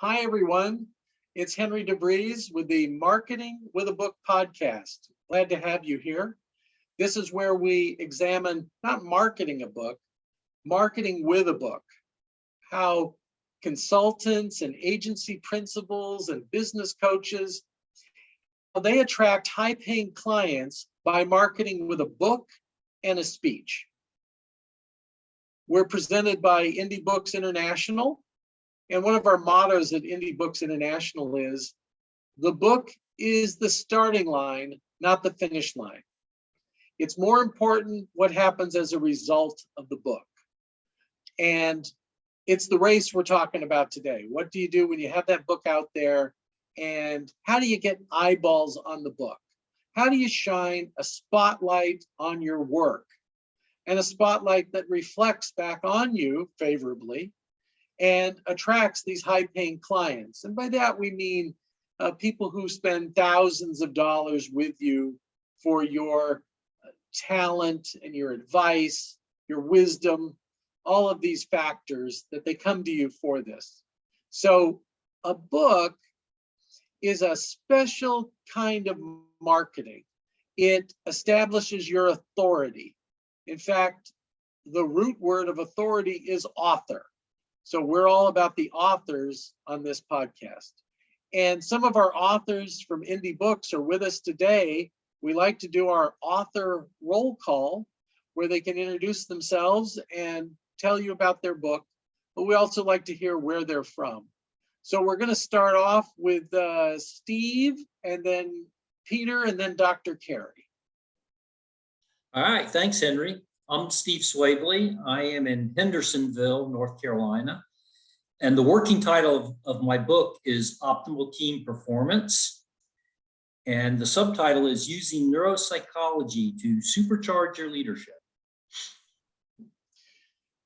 Hi, everyone. It's Henry DeVries with the Marketing with a Book podcast. Glad to have you here. This is where we examine not marketing a book, marketing with a book, how consultants and agency principals and business coaches, they attract high-paying clients by marketing with a book and a speech. We're presented by Indie Books International. And one of our mottos at Indie Books International is, the book is the starting line, not the finish line. It's more important what happens as a result of the book. And it's the race we're talking about today. What do you do when you have that book out there? And how do you get eyeballs on the book? How do you shine a spotlight on your work? And a spotlight that reflects back on you favorably and attracts these high-paying clients. And by that, we mean people who spend thousands of dollars with you for your talent and your advice, your wisdom, all of these factors that they come to you for this. So a book is a special kind of marketing. It establishes your authority. In fact, the root word of authority is author. So we're all about the authors on this podcast. And some of our authors from Indie Books are with us today. We like to do our author roll call where they can introduce themselves and tell you about their book, but we also like to hear where they're from. So we're going to start off with Steve, and then Peter, and then Dr. Carey. All right, thanks, Henry. I'm Steve Swavely. I am in Hendersonville, North Carolina. And the working title of my book is Optimal Team Performance. And the subtitle is Using Neuropsychology to Supercharge Your Leadership.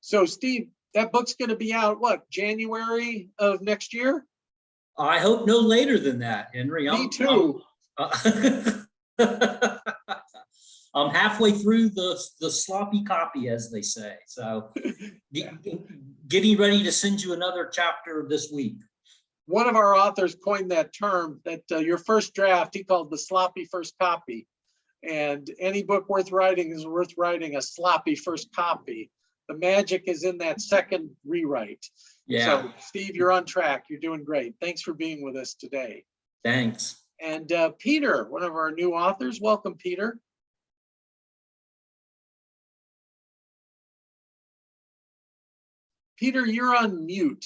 So Steve, that book's going to be out, what, January of next year? I hope no later than that, Henry. Me too. I'm halfway through the sloppy copy, as they say. So getting ready to send you another chapter this week. One of our authors coined that term, that your first draft, he called the sloppy first copy. And any book worth writing is worth writing a sloppy first copy. The magic is in that second rewrite. Yeah. So Steve, you're on track. You're doing great. Thanks for being with us today. Thanks. And Peter, one of our new authors. Welcome, Peter. Peter, you're on mute.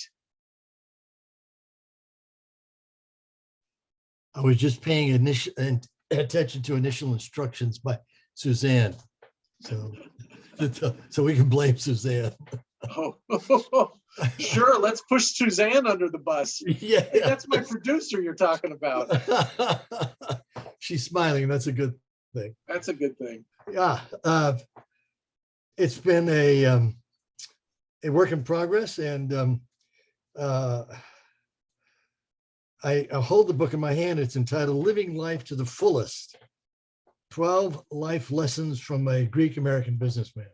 I was just paying attention to initial instructions by Suzanne. So we can blame Suzanne. Oh, sure. Let's push Suzanne under the bus. Yeah. Hey, that's my producer you're talking about. She's smiling. That's a good thing. That's a good thing. Yeah. It's been a work in progress, and I hold the book in my hand. It's entitled Living Life to the Fullest, 12 Life Lessons from a Greek American Businessman.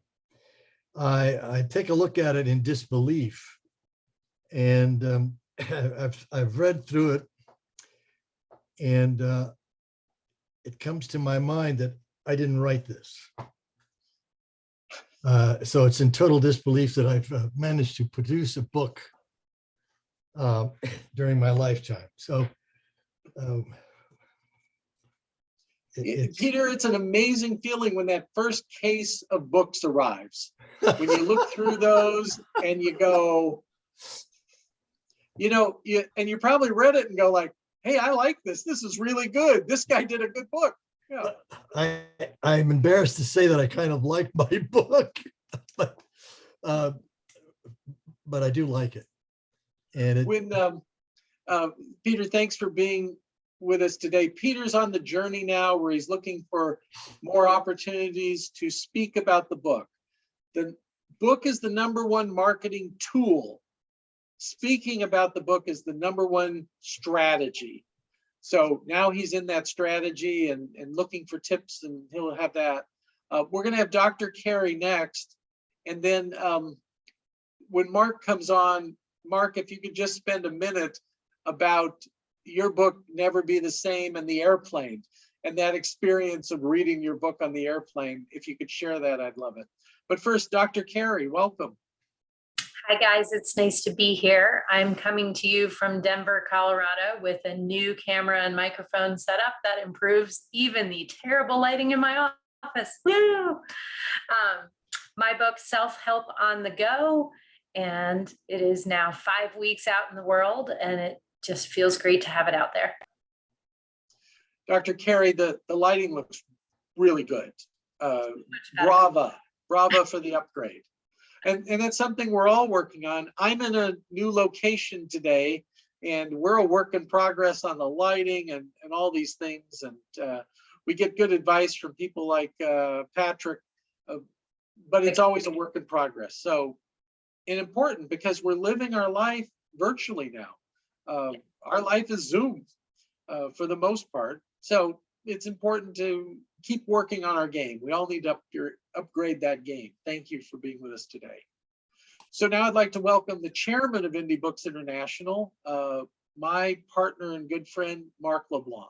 I take a look at it in disbelief, and I've read through it, and it comes to my mind that I didn't write this. So it's in total disbelief that I've managed to produce a book during my lifetime. So Peter, it's an amazing feeling when that first case of books arrives. When you look through those and you go, and you probably read it and go like, hey, I like this. This is really good. This guy did a good book. Yeah. I'm embarrassed to say that I kind of like my book, but I do like it. And Peter, thanks for being with us today. Peter's on the journey now where he's looking for more opportunities to speak about the book. The book is the #1 marketing tool. Speaking about the book is the #1 strategy. So now he's in that strategy and looking for tips, and he'll have that. We're going to have Dr. Carey next. And then when Mark comes on, Mark, if you could just spend a minute about your book, Never Be the Same, and the airplane, and that experience of reading your book on the airplane. If you could share that, I'd love it. But first, Dr. Carey, welcome. Hi guys, it's nice to be here. I'm coming to you from Denver, Colorado with a new camera and microphone setup that improves even the terrible lighting in my office. Woo! My book, Self-Help on the Go, and it is now 5 weeks out in the world, and it just feels great to have it out there. Dr. Carey, the lighting looks really good. Brava for the upgrade. And that's something we're all working on. I'm in a new location today, and we're a work in progress on the lighting and all these things. And we get good advice from people like Patrick, but it's always a work in progress. So, and important because we're living our life virtually now. Our life is Zoom for the most part. So it's important to keep working on our game. We all need to upgrade that game. Thank you for being with us today. So now I'd like to welcome the chairman of Indie Books International, my partner and good friend, Mark LeBlanc.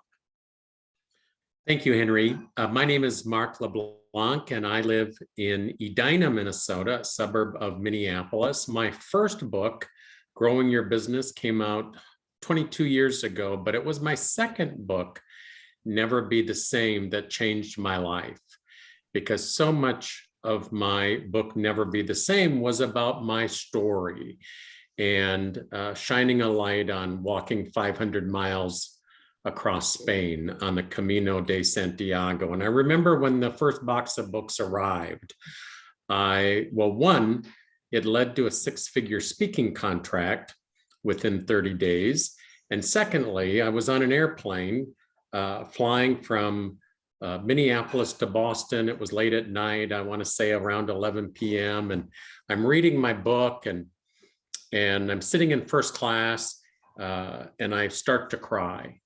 Thank you, Henry. My name is Mark LeBlanc, and I live in Edina, Minnesota, a suburb of Minneapolis. My first book, Growing Your Business, came out 22 years ago, but it was my second book, Never Be the Same, that changed my life, because so much of my book, Never Be the Same, was about my story and shining a light on walking 500 miles across Spain on the Camino de Santiago. And I remember when the first box of books arrived, one, it led to a six-figure speaking contract within 30 days. And secondly, I was on an airplane flying from Minneapolis to Boston. It was late at night, I want to say around 11 p.m. And I'm reading my book and I'm sitting in first class and I start to cry.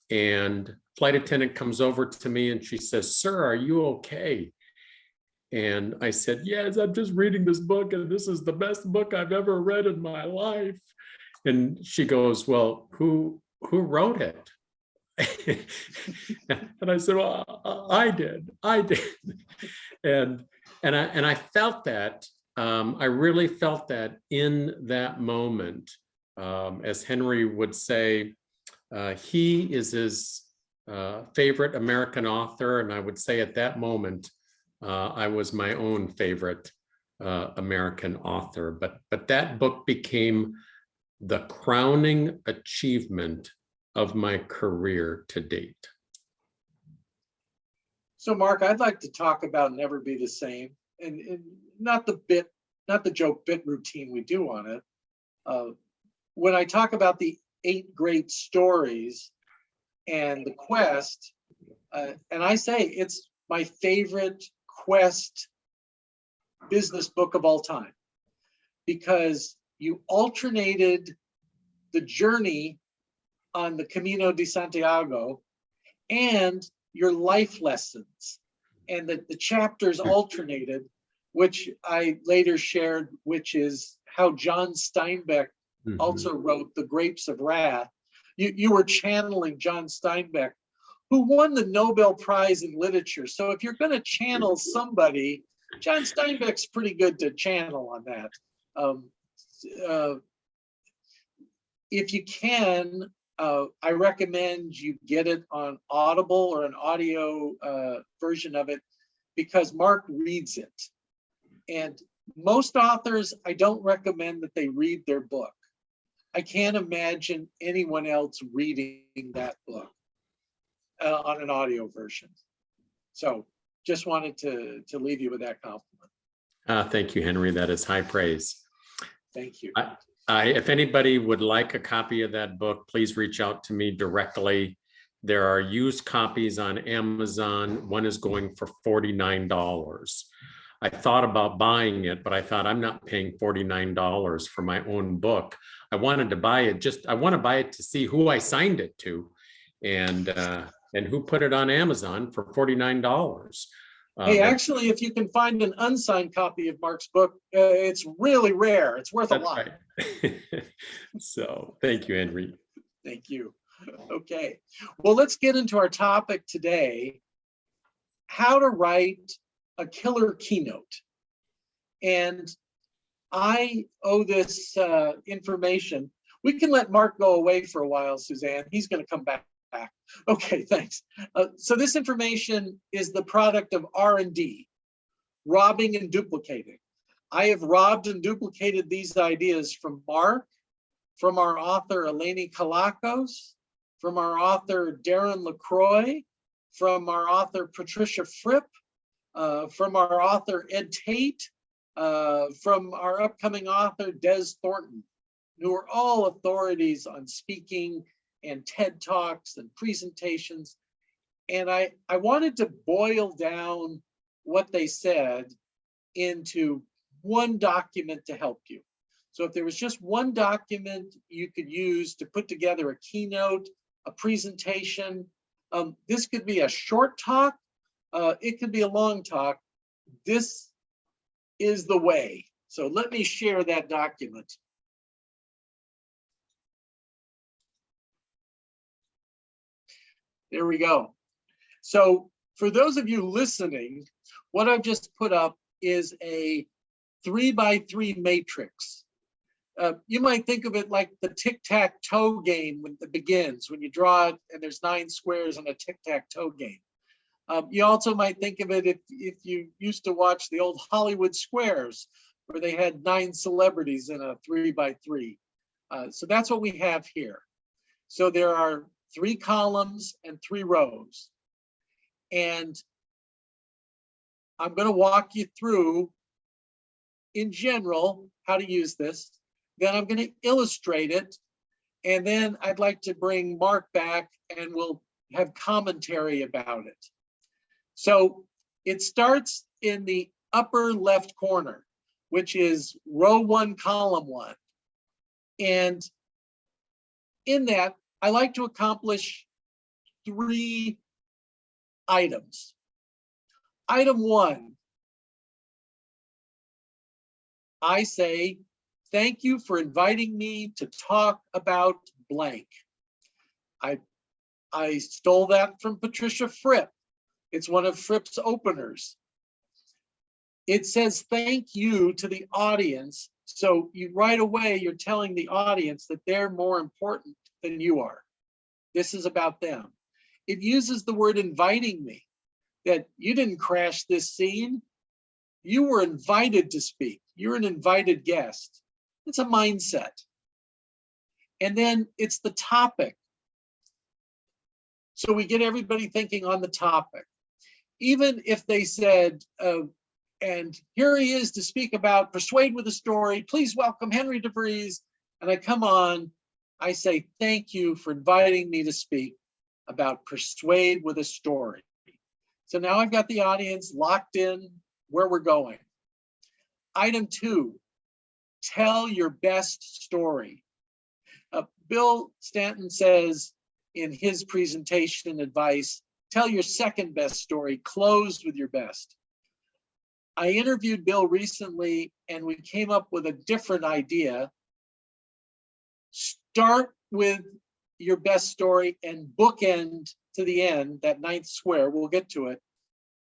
And flight attendant comes over to me and she says, "Sir, are you okay?" And I said, "Yes, I'm just reading this book and this is the best book I've ever read in my life." And she goes, "Well, who wrote it?" And I said, "Well, I did. And I felt that, I really felt that in that moment. As Henry would say, he is his favorite American author. And I would say at that moment, I was my own favorite American author. But that book became the crowning achievement of my career to date. So Mark, I'd like to talk about Never Be the Same, and not the joke bit routine we do on it. When I talk about the 8 great stories and the quest, and I say it's my favorite quest business book of all time, because you alternated the journey on the Camino de Santiago and your life lessons, and the chapters alternated, which I later shared, which is how John Steinbeck also wrote The Grapes of Wrath. You were channeling John Steinbeck, who won the Nobel Prize in Literature. So if you're going to channel somebody, John Steinbeck's pretty good to channel on that. If you can, I recommend you get it on Audible or an audio version of it, because Mark reads it. And most authors, I don't recommend that they read their book. I can't imagine anyone else reading that book on an audio version. So just wanted to leave you with that compliment. Thank you, Henry. That is high praise. Thank you. If anybody would like a copy of that book, please reach out to me directly. There are used copies on Amazon. One is going for $49. I thought about buying it, but I thought I'm not paying $49 for my own book. I wanted to buy it I want to buy it to see who I signed it to and who put it on Amazon for $49. Hey, actually, if you can find an unsigned copy of Mark's book, it's really rare. It's worth a lot. Right. So thank you, Henry. Thank you. Okay, well, let's get into our topic today, how to write a killer keynote. And I owe this information. We can let Mark go away for a while, Suzanne. He's going to come back. Okay, thanks. So this information is the product of R&D, robbing and duplicating. I have robbed and duplicated these ideas from Mark, from our author Eleni Kalakos, from our author Darren LaCroix, from our author Patricia Fripp, from our author Ed Tate, from our upcoming author Des Thornton, who are all authorities on speaking and TED Talks and presentations. And I wanted to boil down what they said into one document to help you. So if there was just one document you could use to put together a keynote, a presentation, this could be a short talk, it could be a long talk. This is the way. So let me share that document. There we go. So for those of you listening, what I've just put up is a 3x3 matrix. You might think of it like the tic-tac-toe game when it begins, when you draw it and there's 9 squares in a tic-tac-toe game. You also might think of it if you used to watch the old Hollywood Squares, where they had 9 celebrities in a 3x3. So that's what we have here. So there are 3 columns and 3 rows. And I'm going to walk you through, in general, how to use this. Then I'm going to illustrate it. And then I'd like to bring Mark back and we'll have commentary about it. So it starts in the upper left corner, which is row 1, column 1. And in that, I like to accomplish 3 items. Item 1, I say, thank you for inviting me to talk about blank. I stole that from Patricia Fripp. It's one of Fripp's openers. It says thank you to the audience. So you right away, you're telling the audience that they're more important than you are. This is about them. It uses the word inviting me, that you didn't crash this scene. You were invited to speak. You're an invited guest. It's a mindset. And then it's the topic. So we get everybody thinking on the topic. Even if they said, and here he is to speak about Persuade with a Story, please welcome Henry DeVries. And I come on, I say, thank you for inviting me to speak about Persuade with a Story. So now I've got the audience locked in where we're going. Item 2, tell your best story. Bill Stanton says in his presentation advice, tell your second best story, close with your best. I interviewed Bill recently and we came up with a different idea. Start with your best story and bookend to the end, that 9th square, we'll get to it,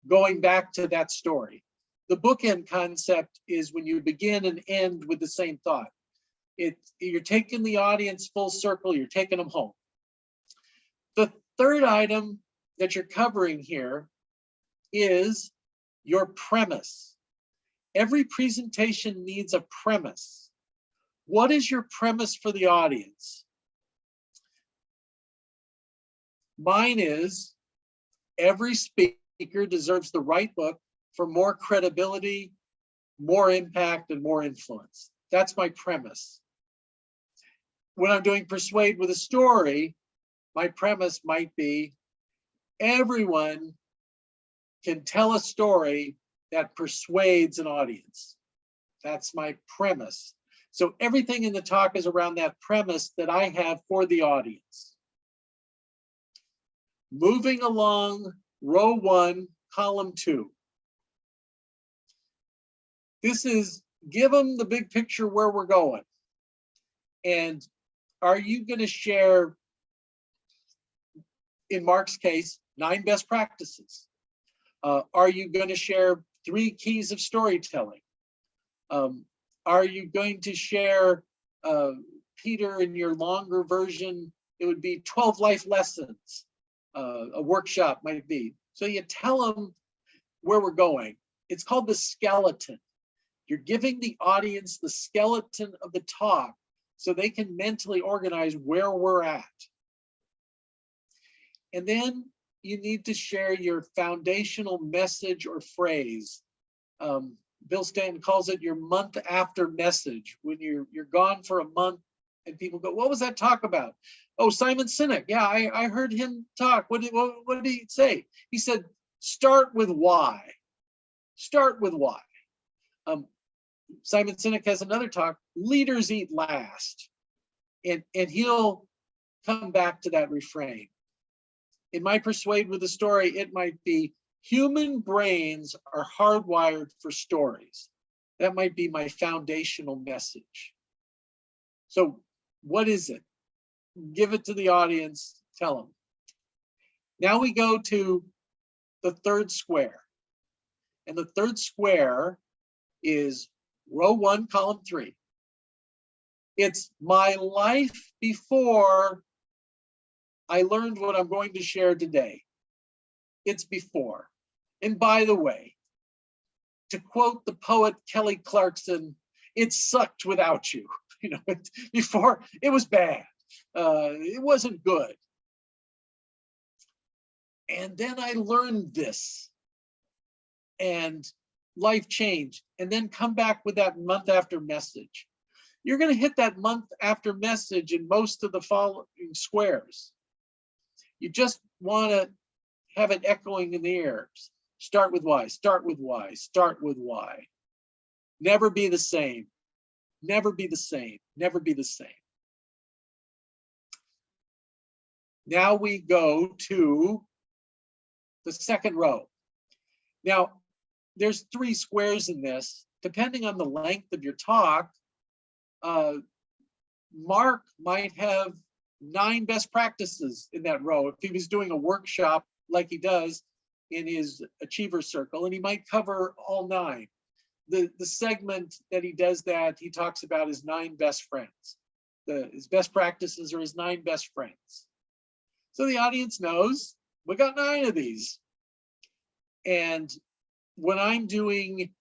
going back to that story. The bookend concept is when you begin and end with the same thought. You're taking the audience full circle, you're taking them home. The third item that you're covering here is your premise. Every presentation needs a premise. What is your premise for the audience? Mine is, every speaker deserves the right book for more credibility, more impact, and more influence. That's my premise. When I'm doing Persuade with a Story, my premise might be, everyone can tell a story that persuades an audience. That's my premise. So everything in the talk is around that premise that I have for the audience. Moving along, row 1, column 2. This is, give them the big picture where we're going. And are you going to share in Mark's case, 9 best practices. Are you going to share 3 keys of storytelling? Are you going to share, Peter, in your longer version, it would be 12 life lessons, a workshop might be. So you tell them where we're going. It's called the skeleton. You're giving the audience the skeleton of the talk so they can mentally organize where we're at. And then you need to share your foundational message or phrase. Bill Stanton calls it your month after message. When you're gone for a month and people go, what was that talk about? Oh, Simon Sinek. Yeah, I heard him talk. What did he say? He said, start with why. Start with why. Simon Sinek has another talk, leaders eat last. And he'll come back to that refrain. In my Persuade with a Story, it might be, human brains are hardwired for stories. That might be my foundational message. So what is it? Give it to the audience, tell them. Now we go to the third square. And the third square is row 1, column 3. It's my life before I learned what I'm going to share today. It's before. And by the way, to quote the poet Kelly Clarkson, it sucked without you. You know, before it was bad. It wasn't good. And then I learned this and life changed, and then come back with that month after message. You're going to hit that month after message in most of the following squares. You just want to have it echoing in the air. Start with why, start with why, start with why. Never be the same. Never be the same. Never be the same. Now we go to the second row. Now, there's 3 squares in this. Depending on the length of your talk, Mark might have 9 best practices in that row if he was doing a workshop like he does in his Achiever Circle, and he might cover all 9. The segment that he does that, he talks about his 9 best friends. His best practices are his 9 best friends. So the audience knows we got 9 of these. And when I'm doing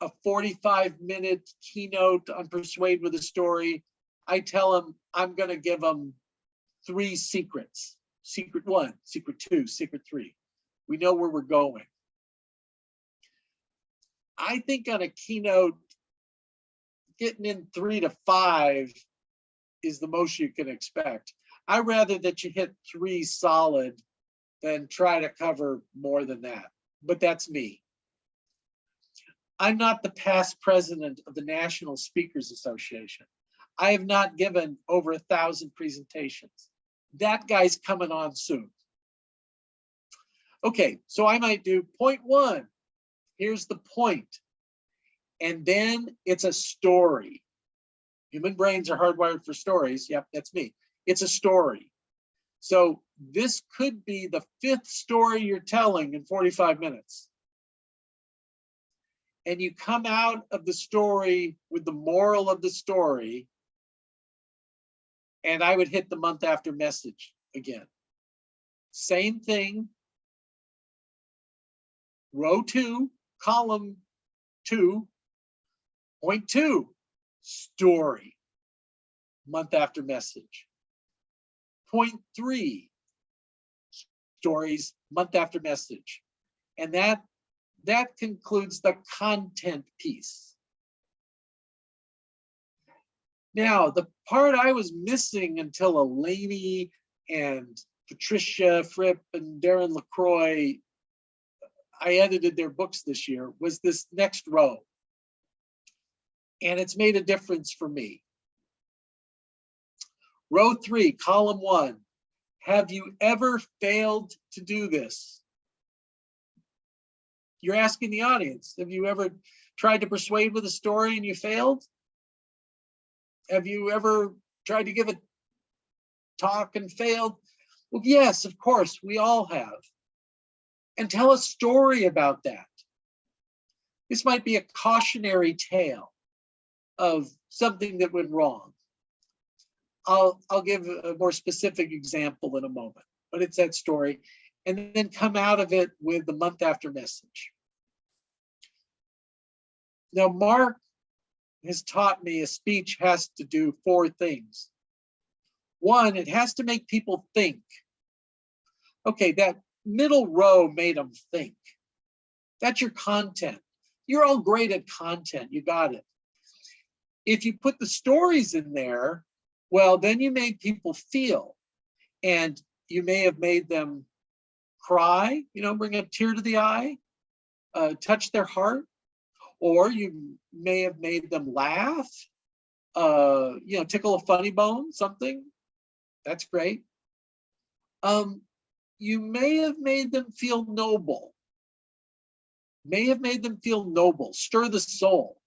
a 45-minute keynote on Persuade with a Story, I tell them I'm going to give them 3 secrets. Secret 1, secret 2, secret 3. We know where we're going. I think on a keynote, getting in 3 to 5 is the most you can expect. I'd rather that you hit 3 solid than try to cover more than that. But that's me. I'm not the past president of the National Speakers Association. I have not given over 1,000 presentations. That guy's coming on soon. Okay, so I might do point 1. Here's the point. And then it's a story. Human brains are hardwired for stories. Yep, that's me. It's a story. So this could be the 5th story you're telling in 45 minutes. And you come out of the story with the moral of the story, and I would hit the month after message again. Same thing. Row 2, column 2, point 2, story, month after message. Point 3, stories, month after message. And that concludes the content piece. Now, the part I was missing until Eleni and Patricia Fripp and Darren LaCroix, I edited their books this year, was this next row. And it's made a difference for me. Row 3, column 1. Have you ever failed to do this? You're asking the audience, have you ever tried to persuade with a story and you failed? Have you ever tried to give a talk and failed? Well, yes, of course, we all have. And tell a story about that. This might be a cautionary tale of something that went wrong. I'll give a more specific example in a moment, but it's that story. And then come out of it with the month after message. Now, Mark has taught me a speech has to do 4 things. 1, it has to make people think. Okay, that middle row made them think. That's your content. You're all great at content, you got it. If you put the stories in there, well, then you made people feel, and you may have made them cry, bring a tear to the eye, touch their heart, or you may have made them laugh, tickle a funny bone, something. That's great. You may have made them feel noble. Stir the soul.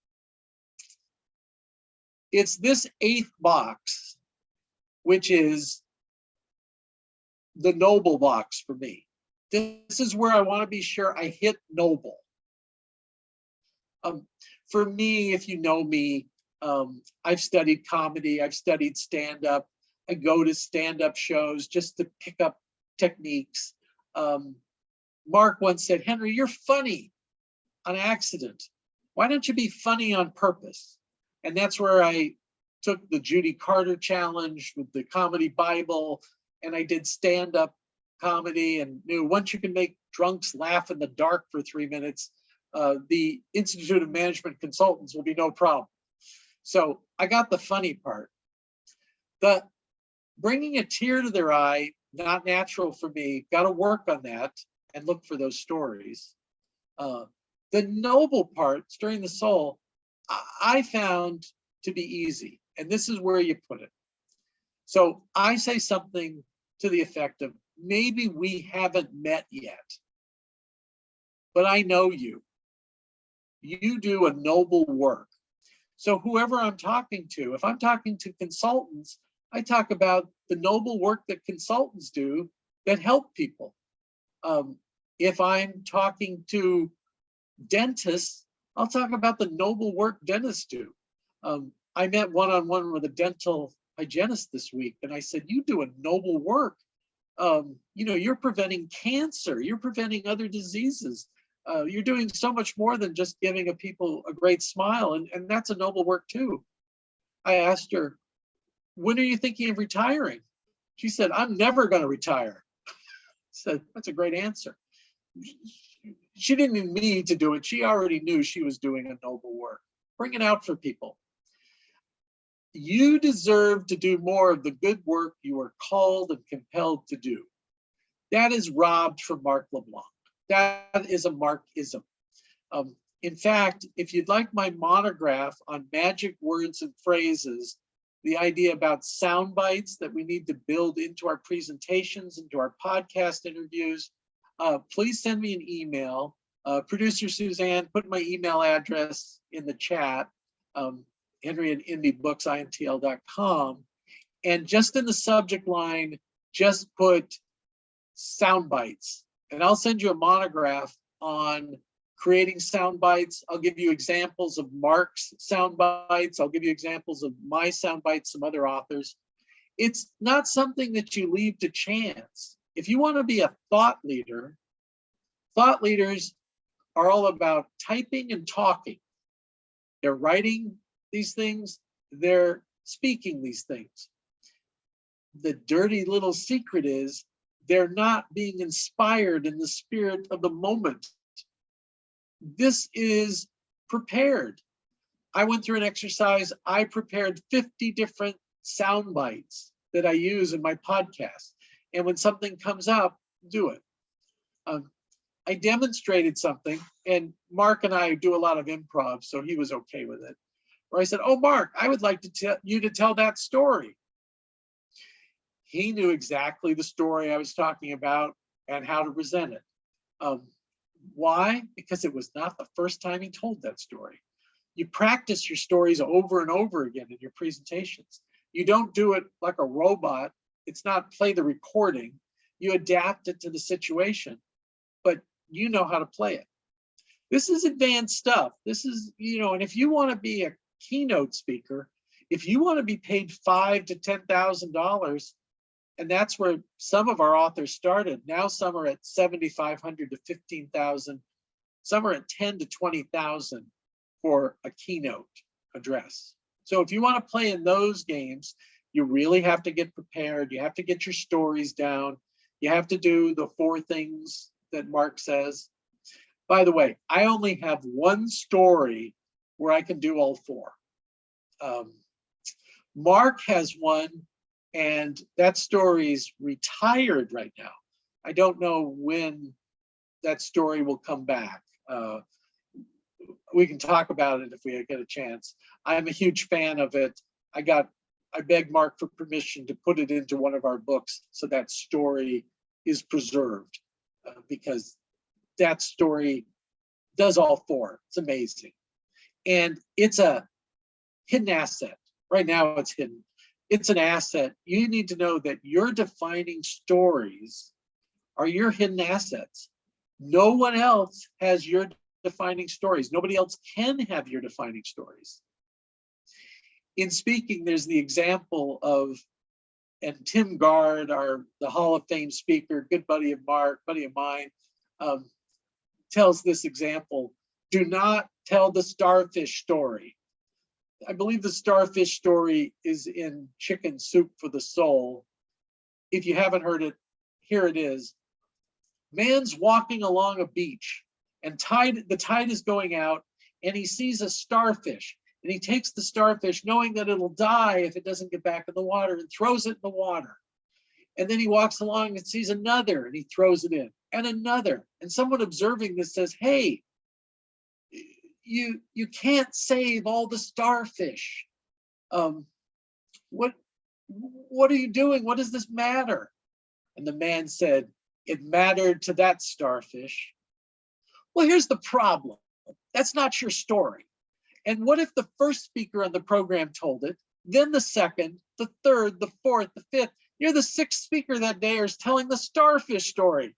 It's this 8th box, which is the noble box for me. This is where I want to be sure I hit noble. For me, if you know me, I've studied comedy, I've studied stand-up. I go to stand-up shows just to pick up techniques. Mark once said, Henry, you're funny on accident. Why don't you be funny on purpose? And that's where I took the Judy Carter challenge with the Comedy Bible, and I did stand-up comedy, and knew once you can make drunks laugh in the dark for 3 minutes, the Institute of Management Consultants will be no problem. So I got the funny part. The bringing a tear to their eye, not natural for me, got to work on that and look for those stories. The noble part, stirring the soul, I found to be easy, and this is where you put it. So I say something to the effect of, maybe we haven't met yet, but I know you. You do a noble work. So whoever I'm talking to, if I'm talking to consultants, I talk about the noble work that consultants do that help people. If I'm talking to dentists, I'll talk about the noble work dentists do. I met one-on-one with a dental hygienist this week, and I said, you do a noble work. You're preventing cancer, you're preventing other diseases. You're doing so much more than just giving people a great smile, and that's a noble work too. I asked her, when are you thinking of retiring? She said, I'm never going to retire. I said, that's a great answer. She didn't need me to do it. She already knew she was doing a noble work. Bring it out for people. You deserve to do more of the good work you are called and compelled to do. That is robbed from Mark LeBlanc. That is a Markism. In fact, if you'd like my monograph on magic words and phrases, the idea about sound bites that we need to build into our presentations, into our podcast interviews, please send me an email. Producer Suzanne, put my email address in the chat, henry@indiebooksintl.com. And just in the subject line, just put sound bites. And I'll send you a monograph on creating sound bites. I'll give you examples of Mark's sound bites. I'll give you examples of my sound bites, some other authors. It's not something that you leave to chance. If you want to be a thought leaders are all about typing and talking. They're writing these things, they're speaking these things. The dirty little secret is they're not being inspired in the spirit of the moment. This is prepared. I went through an exercise. I prepared 50 different sound bites that I use in my podcast. And when something comes up, do it. I demonstrated something, and Mark and I do a lot of improv, so he was okay with it. Where I said, oh, Mark, I would like you to tell that story. He knew exactly the story I was talking about and how to present it. Why? Because it was not the first time he told that story. You practice your stories over and over again in your presentations. You don't do it like a robot. It's not play the recording. you adapt it to the situation, but you know how to play it. This is advanced stuff. This is, and if you want to be a keynote speaker, if you want to be paid $5,000 to $10,000, and that's where some of our authors started. Now some are at $7,500 to $15,000. Some are at $10,000 to $20,000 for a keynote address. So if you want to play in those games, you really have to get prepared. You have to get your stories down. You have to do the 4 things that Mark says. By the way, I only have one story where I can do all 4. Mark has one, and that story's retired right now. I don't know when that story will come back. We can talk about it if we get a chance. I'm a huge fan of it. I begged Mark for permission to put it into one of our books so that story is preserved, because that story does all 4. It's amazing. And it's a hidden asset. Right now it's hidden. It's an asset. You need to know that your defining stories are your hidden assets. No one else has your defining stories. Nobody else can have your defining stories. In speaking, there's the example of, and Tim Gard, the Hall of Fame speaker, good buddy of Mark, buddy of mine, tells this example: do not tell the starfish story. I believe the starfish story is in Chicken Soup for the Soul. If you haven't heard it, here it is. Man's walking along a beach, and the tide is going out, and he sees a starfish, and he takes the starfish knowing that it'll die if it doesn't get back in the water, and throws it in the water. And then he walks along and sees another, and he throws it in, and another. And someone observing this says, hey, you can't save all the starfish. What are you doing? What does this matter? And the man said, it mattered to that starfish. Well, here's the problem. That's not your story. And what if the first speaker on the program told it, then the second, the third, the fourth, the fifth? You're the 6th speaker that day is telling the starfish story.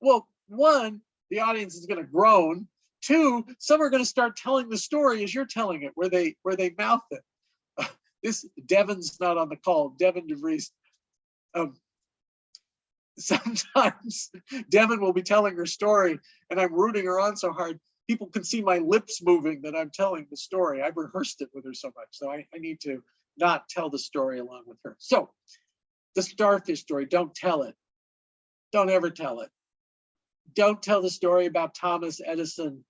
Well, 1, the audience is going to groan. 2, some are going to start telling the story as you're telling it, where they mouth it. Devin's not on the call. Devin DeVries. Sometimes Devin will be telling her story, and I'm rooting her on so hard. People can see my lips moving that I'm telling the story. I've rehearsed it with her so much, so I need to not tell the story along with her. So the starfish story, don't tell it. Don't ever tell it. Don't tell the story about Thomas Edison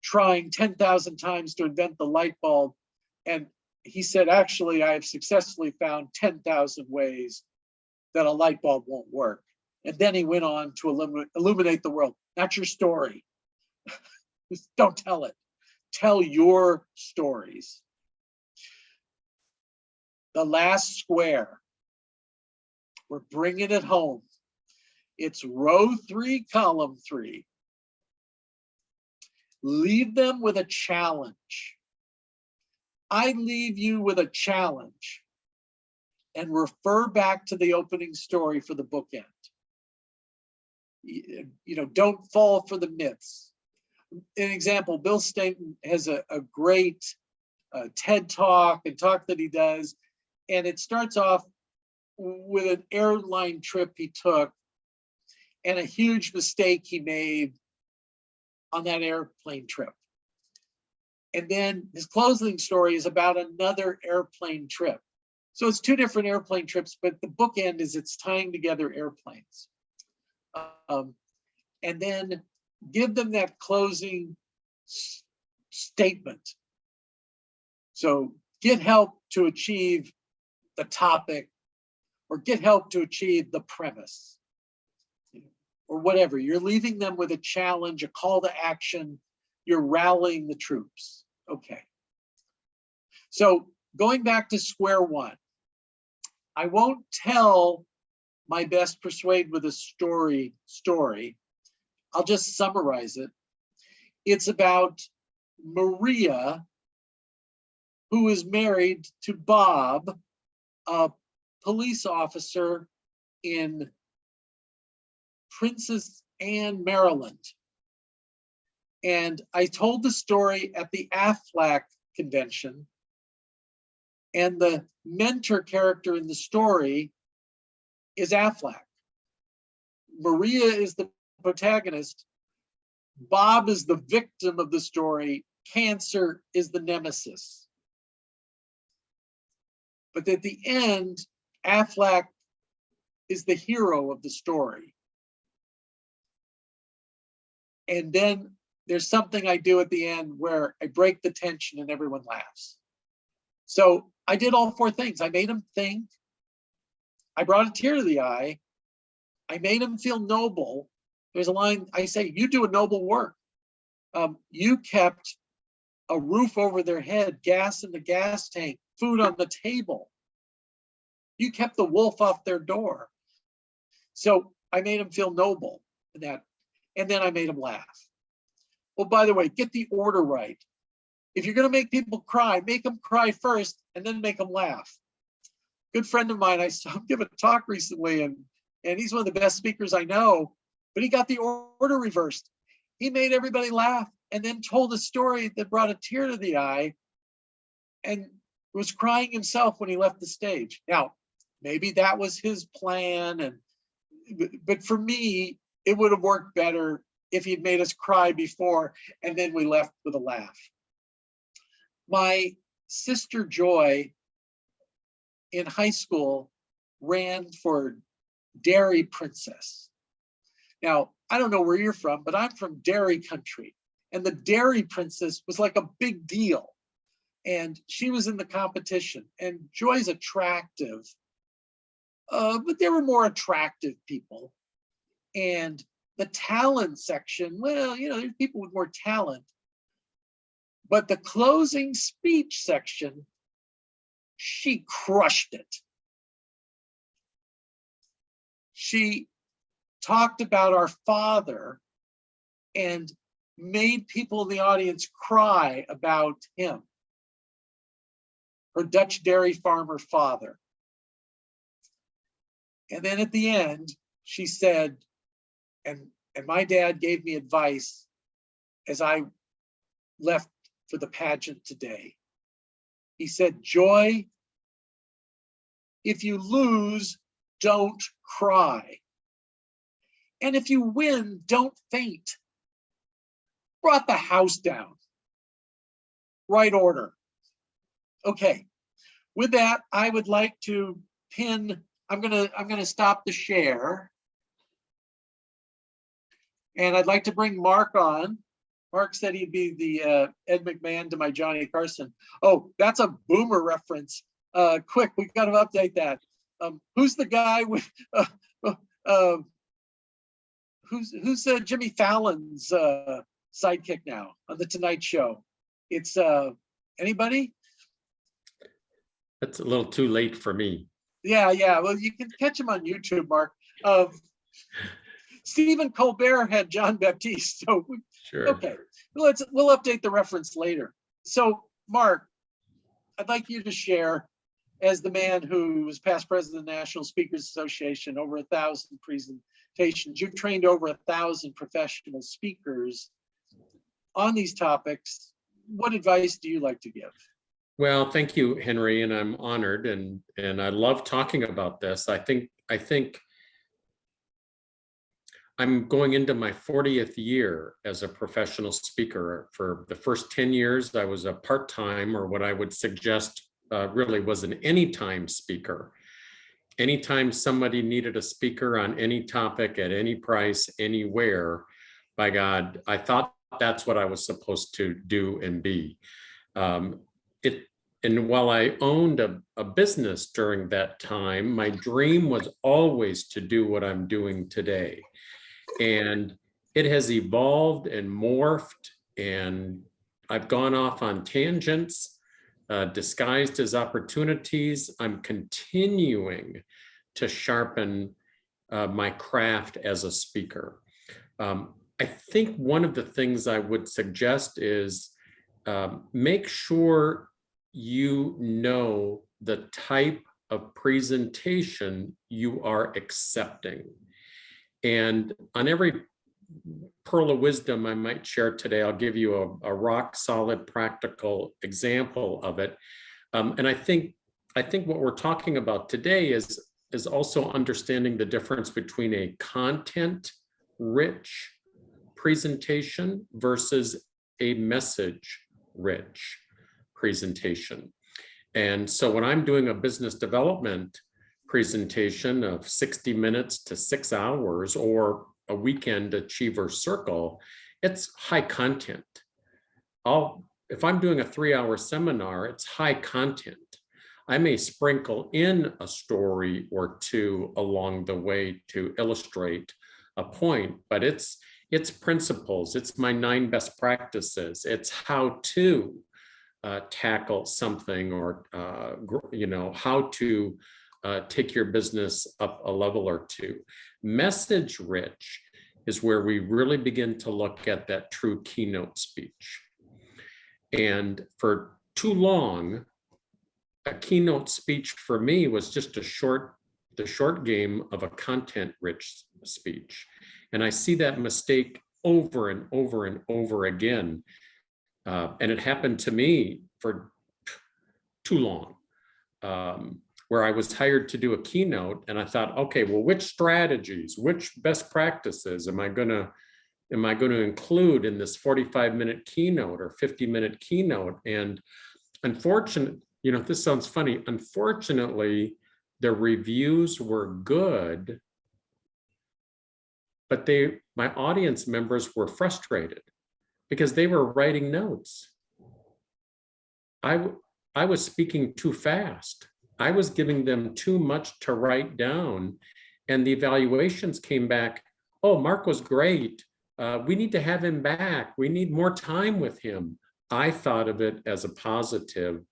trying 10,000 times to invent the light bulb. And he said, actually, I have successfully found 10,000 ways that a light bulb won't work. And then he went on to illuminate the world. That's your story. Don't tell it. Tell your stories. The last square. We're bringing it home. It's row 3, column 3. Leave them with a challenge. I leave you with a challenge, and refer back to the opening story for the bookend. Don't fall for the myths. An example, Bill Staten has a great TED talk that he does, and it starts off with an airline trip he took and a huge mistake he made on that airplane trip. And then his closing story is about another airplane trip. So it's 2 different airplane trips, but the bookend is it's tying together airplanes. And then give them that closing statement. So get help to achieve the topic, or get help to achieve the premise, or whatever. You're leaving them with a challenge, a call to action. You're rallying the troops. Okay. So going back to square one, I won't tell my best persuade with a story. I'll just summarize it. It's about Maria, who is married to Bob, a police officer in Princess Anne, Maryland. And I told the story at the Aflac convention. And the mentor character in the story is Aflac. Maria is the protagonist. Bob is the victim of the story. Cancer is the nemesis. But at the end, Aflac is the hero of the story. And then there's something I do at the end where I break the tension and everyone laughs. So I did all four things. I made them think. I brought a tear to the eye. I made them feel noble. There's a line I say, you do a noble work. You kept a roof over their head, gas in the gas tank, food on the table. You kept the wolf off their door. So I made them feel noble in that. And then I made them laugh. Well, by the way, get the order right. If you're going to make people cry, make them cry first and then make them laugh. Good friend of mine, I saw him give a talk recently, and he's one of the best speakers I know, but he got the order reversed. He made everybody laugh and then told a story that brought a tear to the eye and was crying himself when he left the stage. Now, maybe that was his plan, but for me, it would have worked better if he'd made us cry before and then we left with a laugh. My sister Joy in high school ran for Dairy Princess. Now, I don't know where you're from, but I'm from dairy country. And the Dairy Princess was like a big deal. And she was in the competition. And Joy's attractive, but there were more attractive people. And the talent section, well, you know, there's people with more talent. But the closing speech section, she crushed it. She talked about our father and made people in the audience cry about him, her Dutch dairy farmer father. And then at the end, she said, and my dad gave me advice as I left for the pageant today. He said, Joy, if you lose, don't cry. And if you win, don't faint. Brought the house down. Right order. Okay. With that, I would like to pin, I'm gonna stop the share. And I'd like to bring Mark on. Mark said he'd be the Ed McMahon to my Johnny Carson. Oh, that's a boomer reference. Quick, we got to update that. Who's the guy with, who's Jimmy Fallon's sidekick now on the Tonight Show? It's anybody? That's a little too late for me. Yeah. Well, you can catch him on YouTube, Mark. Stephen Colbert had John Baptiste. So Sure. Okay, we'll update the reference later. So, Mark, I'd like you to share, as the man who was past president of the National Speakers Association, over 1,000 presentations. You've trained over 1,000 professional speakers on these topics. What advice do you like to give? Well, thank you, Henry, and I'm honored, and I love talking about this. I think I'm going into my 40th year as a professional speaker. For the first 10 years, I was a part-time, or what I would suggest really was an anytime speaker. Anytime somebody needed a speaker on any topic at any price, anywhere, by God, I thought that's what I was supposed to do and be. And while I owned a business during that time, my dream was always to do what I'm doing today. And it has evolved and morphed, and I've gone off on tangents, disguised as opportunities. I'm continuing to sharpen my craft as a speaker. I think one of the things I would suggest is make sure you know the type of presentation you are accepting. And on every pearl of wisdom I might share today, I'll give you a rock solid practical example of it. And I think what we're talking about today is also understanding the difference between a content-rich presentation versus a message-rich presentation. And so when I'm doing a business development presentation of 60 minutes to 6 hours or a weekend achiever circle, it's high content. If I'm doing a 3-hour seminar, it's high content. I may sprinkle in a story or two along the way to illustrate a point, but it's principles, it's my 9 best practices, it's how to tackle something, or how to take your business up a level or two. Message rich is where we really begin to look at that true keynote speech. And for too long, a keynote speech for me was just the short game of a content-rich speech. And I see that mistake over and over and over again. And it happened to me for too long, where I was hired to do a keynote, and I thought, okay, well, which strategies, which best practices am I going to include in this 45-minute keynote or 50-minute keynote? And unfortunately, this sounds funny. Unfortunately, the reviews were good, but my audience members were frustrated because they were writing notes. I was speaking too fast. I was giving them too much to write down, and the evaluations came back, oh, Mark was great. We need to have him back. We need more time with him. I thought of it as a positive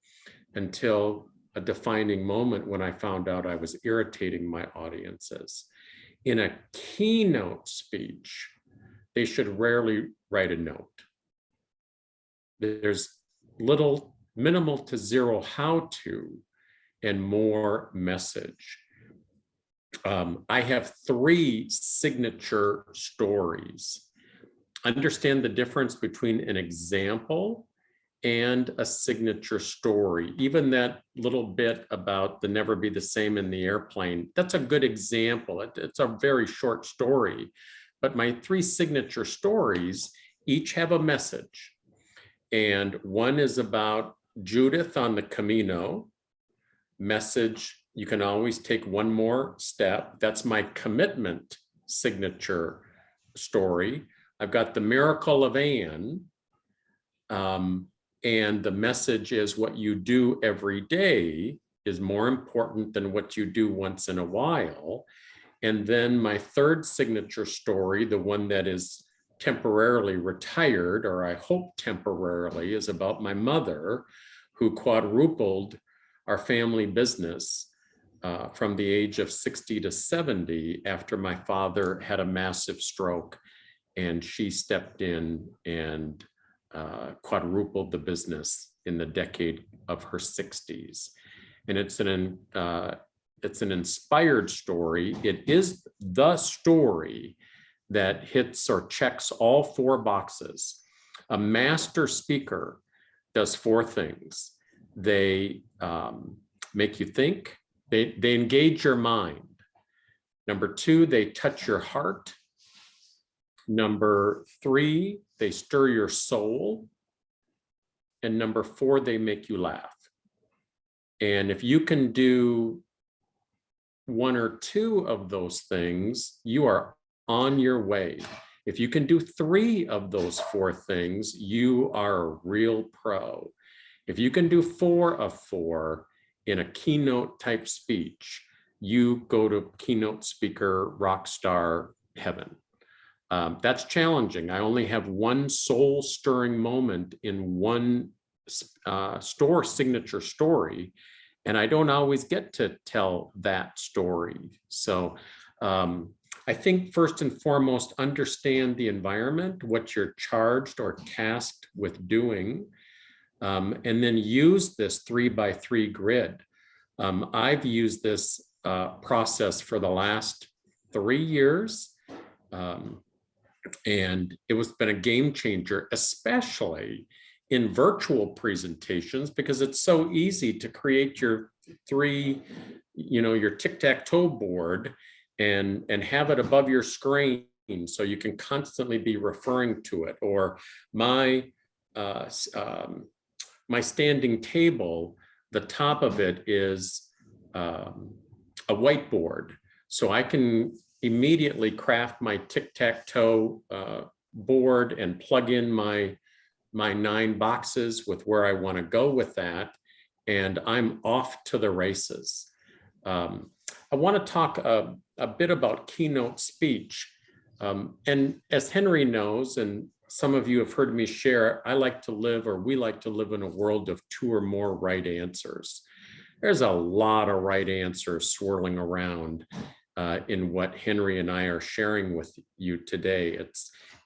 until a defining moment when I found out I was irritating my audiences. In a keynote speech, they should rarely write a note. There's minimal to zero how to, and more message. I have 3 signature stories. Understand the difference between an example and a signature story. Even that little bit about the never be the same in the airplane, that's a good example. It's a very short story, but my 3 signature stories each have a message. And one is about Judith on the Camino. Message, you can always take one more step. That's my commitment signature story. I've got the miracle of Anne. And the message is what you do every day is more important than what you do once in a while. And then my 3rd signature story, the one that is temporarily retired, or I hope temporarily, is about my mother, who quadrupled our family business from the age of 60 to 70 after my father had a massive stroke, and she stepped in and quadrupled the business in the decade of her 60s. And it's an inspired story. It is the story that hits or checks all 4 boxes. A master speaker does 4 things. They make you think. They engage your mind. Number 2, they touch your heart. Number 3, they stir your soul. And number 4, they make you laugh. And if you can do 1 or 2 of those things, you are on your way. If you can do 3 of those 4 things, you are a real pro. If you can do 4 of 4 in a keynote type speech, you go to keynote speaker rock star heaven. That's challenging. I only have 1 soul stirring moment in 1 signature story, and I don't always get to tell that story. So I think first and foremost, understand the environment, what you're charged or tasked with doing, and then use this 3x3 grid. I've used this process for the last 3 years, And it was been a game changer, especially in virtual presentations, because it's so easy to create your your tic-tac-toe board and have it above your screen so you can constantly be referring to it. Or my standing table, the top of it is a whiteboard, so I can immediately craft my tic-tac-toe board and plug in my 9 boxes with where I want to go with that, and I'm off to the races. I want to talk a bit about Keynote Speech. And as Henry knows, and some of you have heard me share, we like to live in a world of 2 or more right answers. There's a lot of right answers swirling around in what Henry and I are sharing with you today.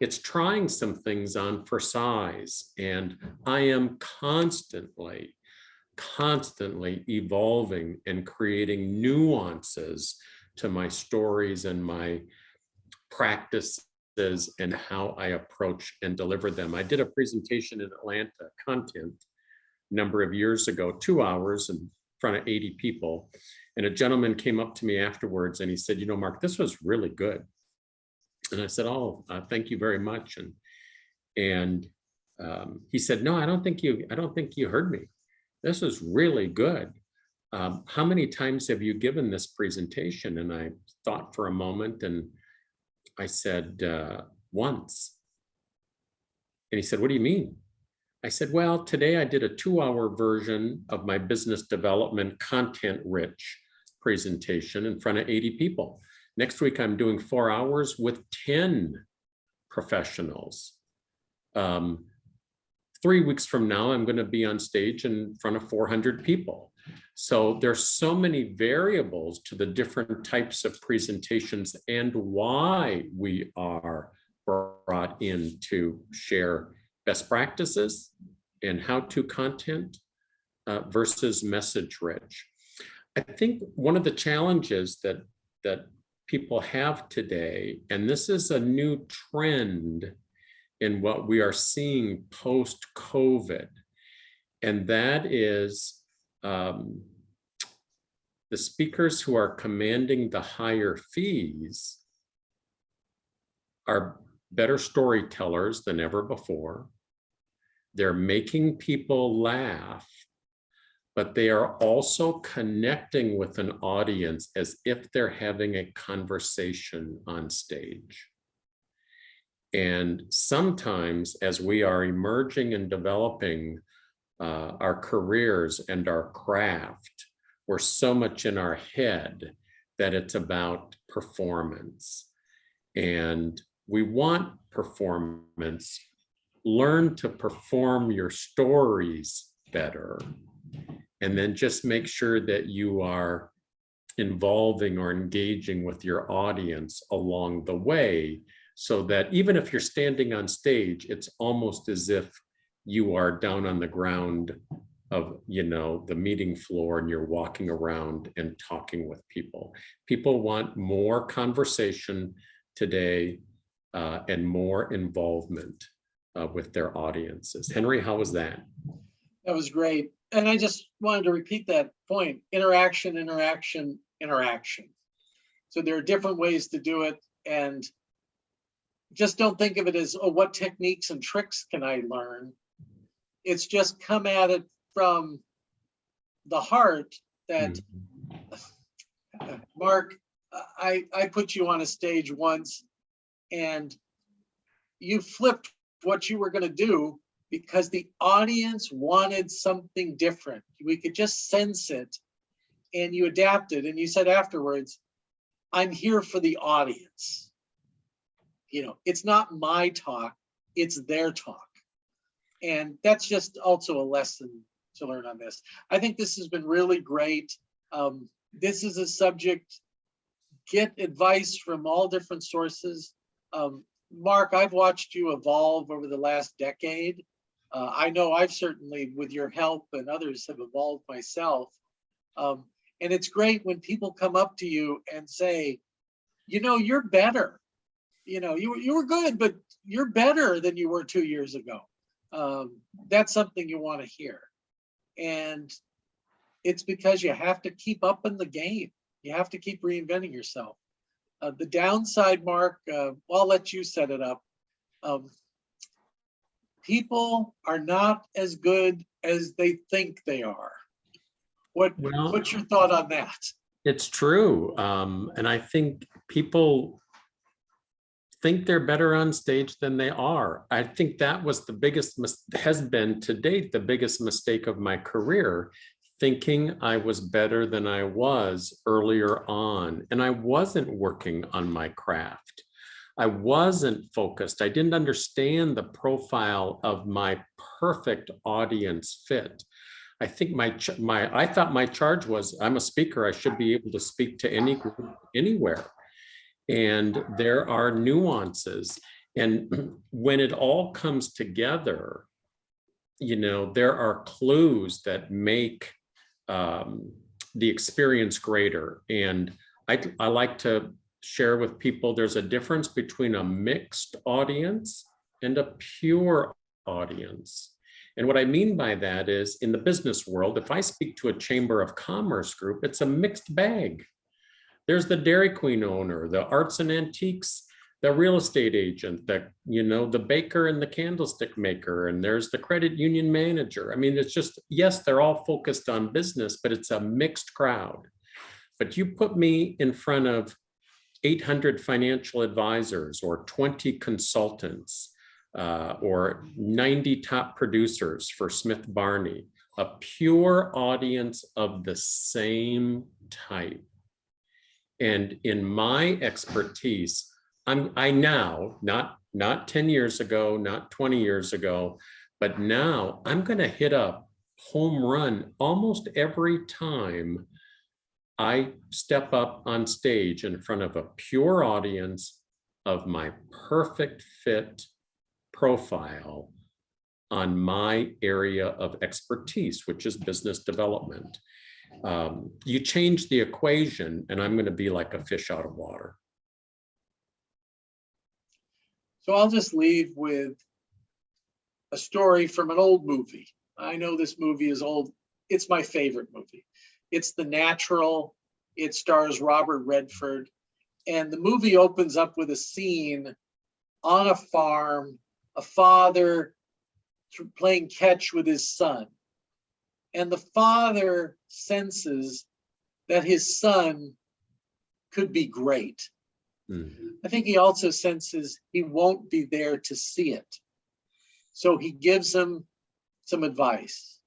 It's trying some things on for size, and I am constantly evolving and creating nuances to my stories and my practices and how I approach and deliver them. I did a presentation in Atlanta, content, a number of years ago, 2 hours in front of 80 people. And a gentleman came up to me afterwards and he said, Mark, this was really good. And I said, oh, thank you very much. And he said, no, I don't think you heard me. This is really good. How many times have you given this presentation? And I thought for a moment and I said, once. And he said, what do you mean? I said, well, today I did a 2-hour version of my business development content-rich presentation in front of 80 people. Next week, I'm doing 4 hours with 10 professionals. 3 weeks from now, I'm going to be on stage in front of 400 people. So there's so many variables to the different types of presentations and why we are brought in to share best practices and how-to content versus message rich. I think one of the challenges that people have today, and this is a new trend in what we are seeing post-COVID, and that is the speakers who are commanding the higher fees are better storytellers than ever before. They're making people laugh, but they are also connecting with an audience as if they're having a conversation on stage. And sometimes as we are emerging and developing our careers and our craft, we're so much in our head that it's about performance. And we want performance. Learn to perform your stories better. And then just make sure that you are involving or engaging with your audience along the way, so that even if you're standing on stage, it's almost as if you are down on the ground of, the meeting floor and you're walking around and talking with people. People want more conversation today and more involvement with their audiences. Henry, how was that? That was great. And I just wanted to repeat that point: interaction, interaction, interaction. So there are different ways to do it. And just don't think of it as, oh, what techniques and tricks can I learn? It's just come at it from the heart that, Mark, I put you on a stage once and you flipped what you were going to do because the audience wanted something different. We could just sense it, and you adapted, and you said afterwards, I'm here for the audience. It's not my talk, it's their talk. And that's just also a lesson to learn on this. I think this has been really great. This is a subject, get advice from all different sources. Mark, I've watched you evolve over the last decade. I know I've certainly, with your help and others, have evolved myself. And it's great when people come up to you and say, you're better. you were good, but you're better than you were 2 years ago. That's something you want to hear. And it's because you have to keep up in the game. You have to keep reinventing yourself. The downside, Mark, I'll let you set it up. People are not as good as they think they are. What's your thought on that? It's true. And I think people think they're better on stage than they are. I think that was has been to date the biggest mistake of my career, thinking I was better than I was earlier on. And I wasn't working on my craft. I wasn't focused. I didn't understand the profile of my perfect audience fit. I think I thought my charge was, I'm a speaker. I should be able to speak to any group, anywhere. And there are nuances. And when it all comes together, there are clues that make the experience greater. And I like to share with people, there's a difference between a mixed audience and a pure audience. And what I mean by that is, in the business world, if I speak to a Chamber of Commerce group, it's a mixed bag. There's the Dairy Queen owner, the arts and antiques, the real estate agent, the baker and the candlestick maker, and there's the credit union manager. I mean, it's just, yes, they're all focused on business, but it's a mixed crowd. But you put me in front of 800 financial advisors or 20 consultants, or 90 top producers for Smith Barney, a pure audience of the same type. And in my expertise, I now, not 10 years ago, not 20 years ago, but now I'm going to hit a home run almost every time I step up on stage in front of a pure audience of my perfect fit profile on my area of expertise, which is business development. You change the equation and I'm going to be like a fish out of water. So I'll just leave with a story from an old movie. I know this movie is old. It's my favorite movie. It's The Natural. It stars Robert Redford. And the movie opens up with a scene on a farm, a father playing catch with his son. And the father senses that his son could be great. Mm-hmm. I think he also senses he won't be there to see it. So he gives him some advice.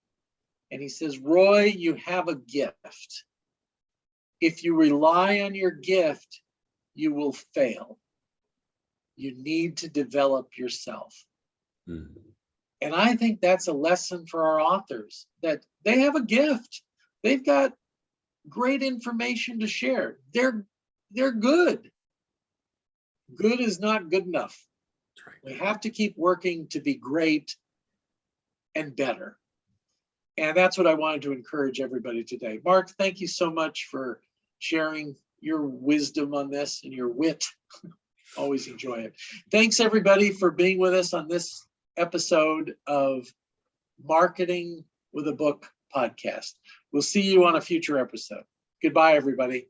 And he says, Roy, you have a gift. If you rely on your gift, you will fail. You need to develop yourself. Mm-hmm. And I think that's a lesson for our authors, that they have a gift. They've got great information to share. They're good. Good is not good enough. We have to keep working to be great and better. And that's what I wanted to encourage everybody today. Mark, thank you so much for sharing your wisdom on this and your wit. Always enjoy it. Thanks everybody for being with us on this episode of Marketing with a Book podcast. We'll see you on a future episode. Goodbye, everybody.